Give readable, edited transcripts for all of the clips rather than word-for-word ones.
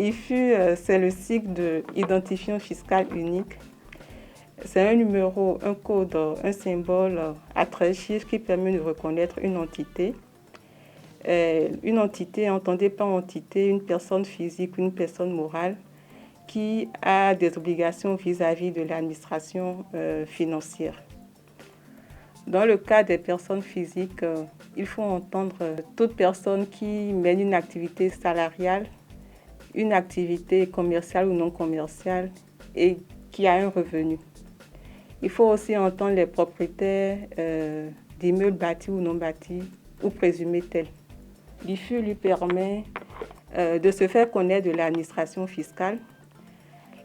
l'IFU, c'est le cycle d'identifiant fiscal unique. C'est un numéro, un code, un symbole à 13 chiffres qui permet de reconnaître une entité. Une entité, entendez par entité, une personne physique ou une personne morale qui a des obligations vis-à-vis de l'administration financière. Dans le cas des personnes physiques, il faut entendre toute personne qui mène une activité salariale, une activité commerciale ou non commerciale et qui a un revenu. Il faut aussi entendre les propriétaires d'immeubles bâtis ou non bâtis ou présumés tels. L'IFU lui permet de se faire connaître de l'administration fiscale.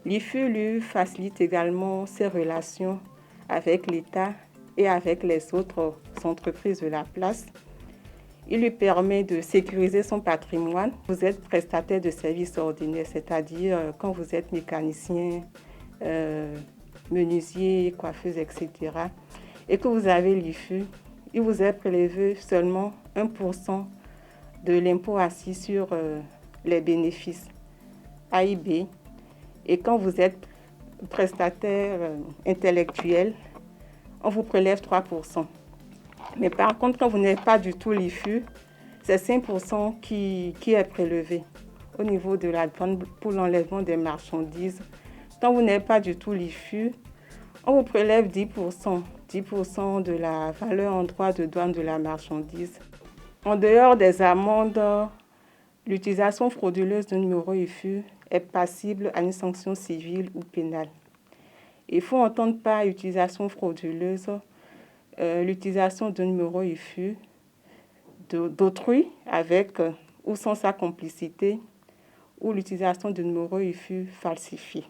L'IFU lui facilite également ses relations avec l'État et avec les autres entreprises de la place. Il lui permet de sécuriser son patrimoine. Vous êtes prestataire de services ordinaires, c'est-à-dire quand vous êtes mécanicien, menuisier, coiffeuse, etc. et que vous avez l'IFU, il vous est prélevé seulement 1% de l'impôt assis sur les bénéfices, AIB. Et quand vous êtes prestataire intellectuel, on vous prélève 3%. Mais par contre, quand vous n'avez pas du tout l'IFU, c'est 5% qui est prélevé au niveau de la douane pour l'enlèvement des marchandises. Quand vous n'avez pas du tout l'IFU, on vous prélève 10% de la valeur en droit de douane de la marchandise. En dehors des amendes, l'utilisation frauduleuse d'un numéro IFU est passible à une sanction civile ou pénale. Il faut entendre par utilisation frauduleuse l'utilisation d'un numéro IFU d'autrui avec ou sans sa complicité ou l'utilisation d'un numéro IFU falsifié.